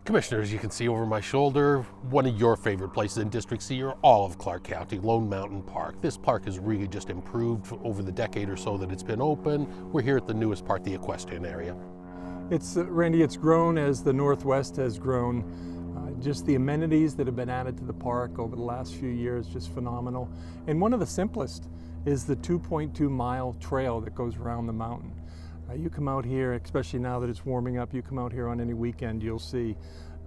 Commissioner, as you can see over my shoulder, one of your favorite places in District C or all of Clark County, Lone Mountain Park. This park has really just improved over the decade or so that it's been open. We're here at the newest part, the Equestrian area. Randy, it's grown as the Northwest has grown. Just the amenities that have been added to the park over the last few years, just phenomenal. And one of the simplest is the 2.2 mile trail that goes around the mountain. You come out here, especially now that it's warming up, you come out here on any weekend, you'll see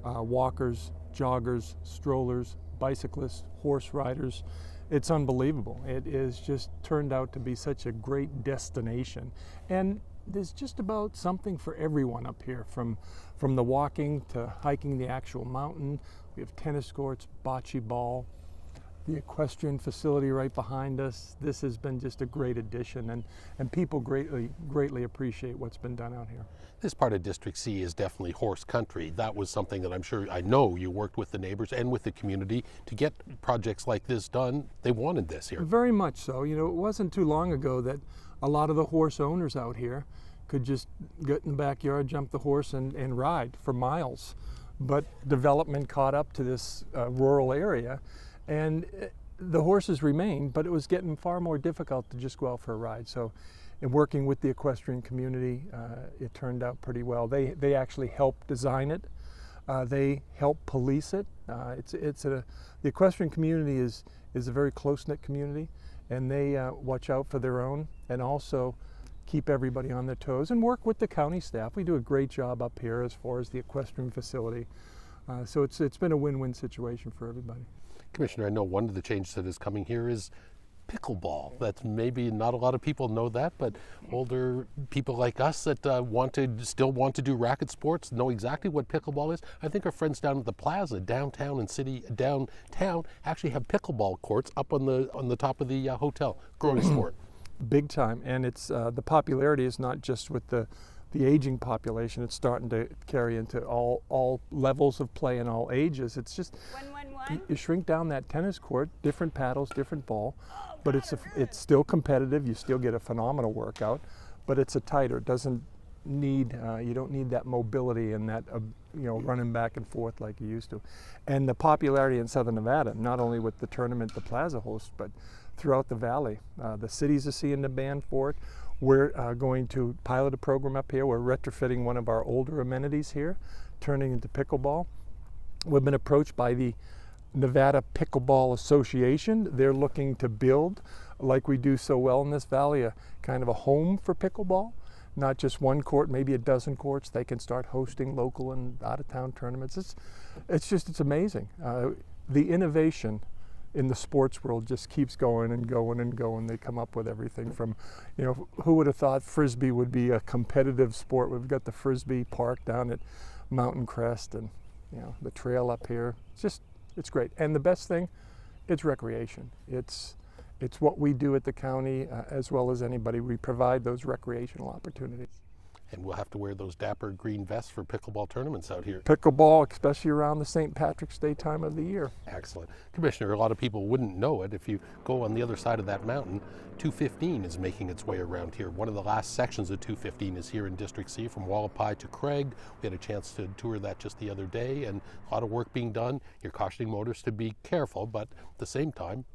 walkers, joggers, strollers, bicyclists, horse riders. It's unbelievable. It is just turned out to be such a great destination. And there's just about something for everyone up here, from the walking to hiking the actual mountain. We have tennis courts, bocce ball, the equestrian facility right behind us. This has been just a great addition, and people greatly appreciate what's been done out here. This part of District C is definitely horse country. That was something that I know you worked with the neighbors and with the community to get projects like this done. They wanted this here. Very much so. You know, it wasn't too long ago that a lot of the horse owners out here could just get in the backyard, jump the horse and ride for miles. But development caught up to this rural area, and the horses remained, but it was getting far more difficult to just go out for a ride. So in working with the equestrian community, it turned out pretty well. They actually helped design it. They help police it. The equestrian community is a very close-knit community, and they watch out for their own and also keep everybody on their toes and work with the county staff. We do a great job up here as far as the equestrian facility. So it's been a win-win situation for everybody. Commissioner, I know one of the changes that is coming here is pickleball. That's maybe not a lot of people know that, but older people like us that still want to do racket sports know exactly what pickleball is. I think our friends down at the plaza downtown actually have pickleball courts up on the top of the hotel. Growing sport. Big time, and it's the popularity is not just with the aging population. It's starting to carry into all levels of play and all ages. It's just you shrink down that tennis court, different paddles, different ball, but it's still competitive. You still get a phenomenal workout, but it's a tighter. It doesn't need you don't need that mobility and that running back and forth like you used to. And the popularity in Southern Nevada, not only with the tournament the plaza hosts, but throughout the valley. The cities are seeing demand for it. We're going to pilot a program up here. We're retrofitting one of our older amenities here, turning into pickleball. We've been approached by the Nevada Pickleball Association. They're looking to build, like we do so well in this valley, a kind of a home for pickleball. Not just one court, maybe a dozen courts. They can start hosting local and out-of-town tournaments. It's amazing. The innovation in the sports world just keeps going and going and going. They come up with everything from, who would have thought Frisbee would be a competitive sport? We've got the Frisbee Park down at Mountain Crest and, the trail up here. It's great. And the best thing, it's recreation. It's what we do at the county as well as anybody. We provide those recreational opportunities. And we'll have to wear those dapper green vests for pickleball tournaments out here. Pickleball, especially around the St. Patrick's Day time of the year. Excellent. Commissioner, a lot of people wouldn't know it. If you go on the other side of that mountain, 215 is making its way around here. One of the last sections of 215 is here in District C from Wallapai to Craig. We had a chance to tour that just the other day, and a lot of work being done. You're cautioning motorists to be careful, but at the same time,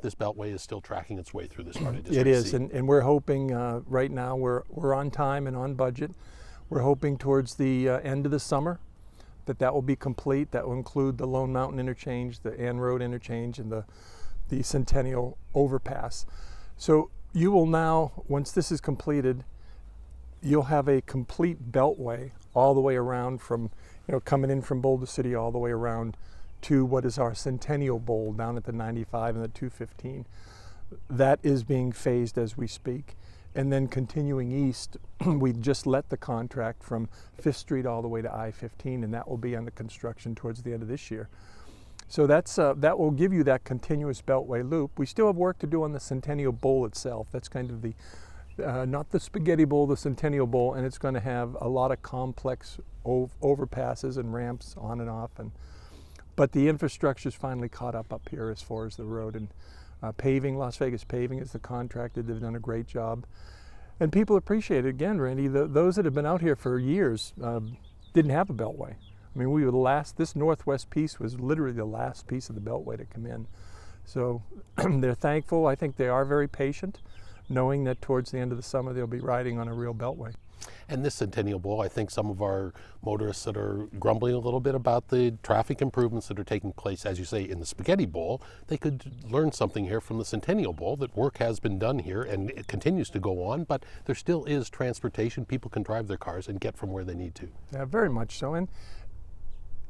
this beltway is still tracking its way through this part of District C. It is, and we're hoping right now we're on time and on budget. We're hoping towards the end of the summer that will be complete. That will include the Lone Mountain interchange, the Ann Road interchange, and the Centennial overpass. So you will now, once this is completed, you'll have a complete beltway all the way around from, coming in from Boulder City all the way around to what is our Centennial Bowl down at the 95 and the 215. That is being phased as we speak. And then continuing east, we just let the contract from 5th Street all the way to I-15, and that will be under construction towards the end of this year. So that will give you that continuous beltway loop. We still have work to do on the Centennial Bowl itself. That's kind of the, not the spaghetti bowl, the Centennial Bowl, and it's going to have a lot of complex overpasses and ramps on and off. But the infrastructure's finally caught up here as far as the road, and paving, Las Vegas Paving is the contractor. They've done a great job. And people appreciate it. Again, Randy, those that have been out here for years didn't have a beltway. I mean, we were the last, this northwest piece was literally the last piece of the Beltway to come in. So they're thankful. I think they are very patient, knowing that towards the end of the summer they'll be riding on a real Beltway. And this Centennial Bowl, I think some of our motorists that are grumbling a little bit about the traffic improvements that are taking place, as you say, in the Spaghetti Bowl, they could learn something here from the Centennial Bowl, that work has been done here and it continues to go on, but there still is transportation. People can drive their cars and get from where they need to. Yeah, very much so. And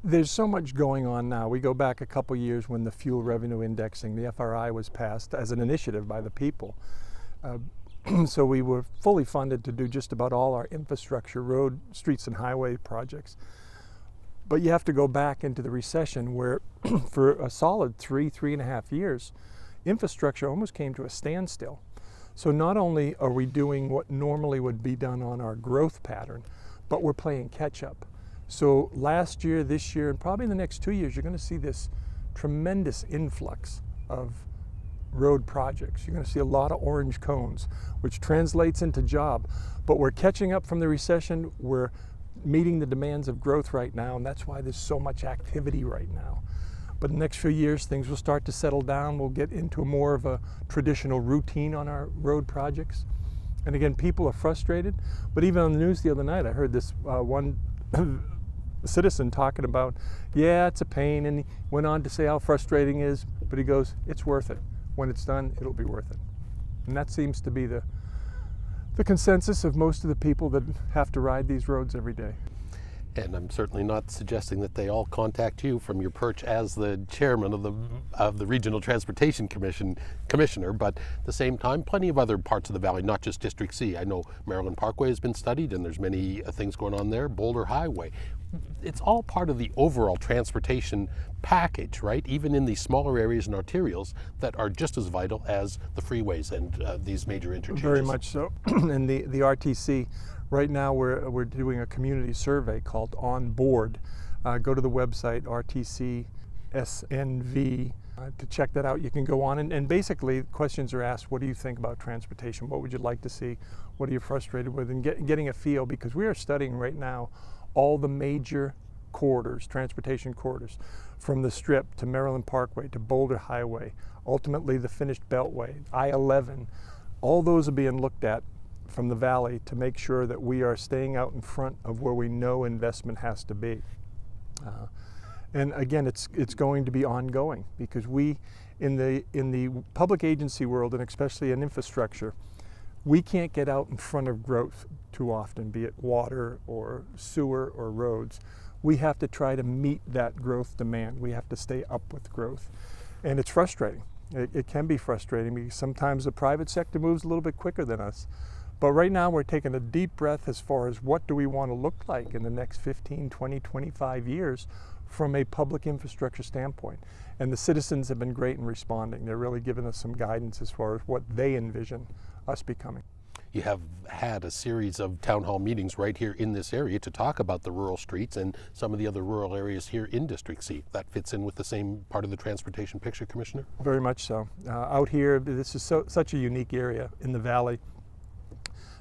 there's so much going on now. We go back a couple years when the fuel revenue indexing, the FRI, was passed as an initiative by the people. So we were fully funded to do just about all our infrastructure, road, streets, and highway projects. But you have to go back into the recession where for a solid 3.5 years, infrastructure almost came to a standstill. So not only are we doing what normally would be done on our growth pattern, but we're playing catch up. So last year, this year, and probably in the next 2 years, you're going to see this tremendous influx of road projects. You're going to see a lot of orange cones, which translates into job. But we're catching up from the recession. We're meeting the demands of growth right now, and that's why there's so much activity right now. But in the next few years, things will start to settle down. We'll get into more of a traditional routine on our road projects. And again, people are frustrated. But even on the news the other night, I heard this one citizen talking about, yeah, it's a pain, and he went on to say how frustrating it is, but he goes, it's worth it. When it's done, it'll be worth it. And that seems to be the consensus of most of the people that have to ride these roads every day. And I'm certainly not suggesting that they all contact you from your perch as the chairman of the Regional Transportation Commissioner, but at the same time, plenty of other parts of the valley, not just District C. I know Maryland Parkway has been studied, and there's many things going on there. Boulder Highway. It's all part of the overall transportation package, right? Even in these smaller areas and arterials that are just as vital as the freeways and these major interchanges. Very much so. And the RTC, right now we're doing a community survey called On Board. Go to the website RTC-SNV to check that out. You can go on and basically questions are asked. What do you think about transportation? What would you like to see? What are you frustrated with? And getting a feel, because we are studying right now all the major corridors, transportation corridors, from the Strip to Maryland Parkway to Boulder Highway, ultimately the finished Beltway, I-11. All those are being looked at from the valley to make sure that we are staying out in front of where we know investment has to be. And again, it's going to be ongoing, because we, in the public agency world, and especially in infrastructure, we can't get out in front of growth too often, be it water or sewer or roads. We have to try to meet that growth demand. We have to stay up with growth. And it's frustrating. It can be frustrating, because sometimes the private sector moves a little bit quicker than us. But right now we're taking a deep breath as far as what do we want to look like in the next 15, 20, 25 years from a public infrastructure standpoint. And the citizens have been great in responding. They're really giving us some guidance as far as what they envision us becoming. You have had a series of town hall meetings right here in this area to talk about the rural streets and some of the other rural areas here in District C. That fits in with the same part of the transportation picture, Commissioner? Very much so. Out here, this is such a unique area in the valley.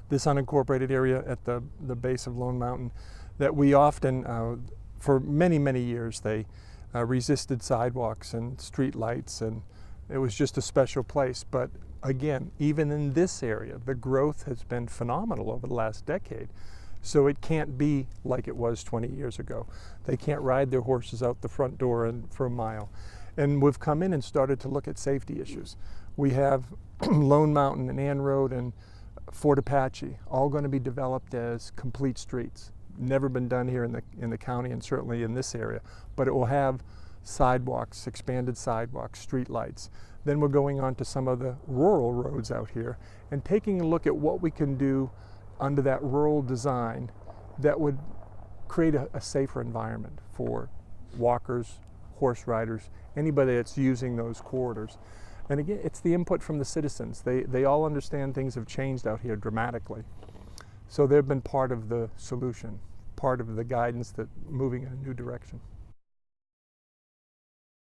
This unincorporated area at the base of Lone Mountain, that we often, for many, many years, they resisted sidewalks and street lights, and it was just a special place. But again, even in this area, the growth has been phenomenal over the last decade. So it can't be like it was 20 years ago. They can't ride their horses out the front door and for a mile. And we've come in and started to look at safety issues. We have Lone Mountain and Ann Road and Fort Apache all going to be developed as complete streets. Never been done here in the county, and certainly in this area. But it will have sidewalks, expanded sidewalks, street lights. Then we're going on to some of the rural roads out here and taking a look at what we can do under that rural design that would create a safer environment for walkers, horse riders, anybody that's using those corridors. And again, it's the input from the citizens. They all understand things have changed out here dramatically. So they've been part of the solution, part of the guidance that moving in a new direction.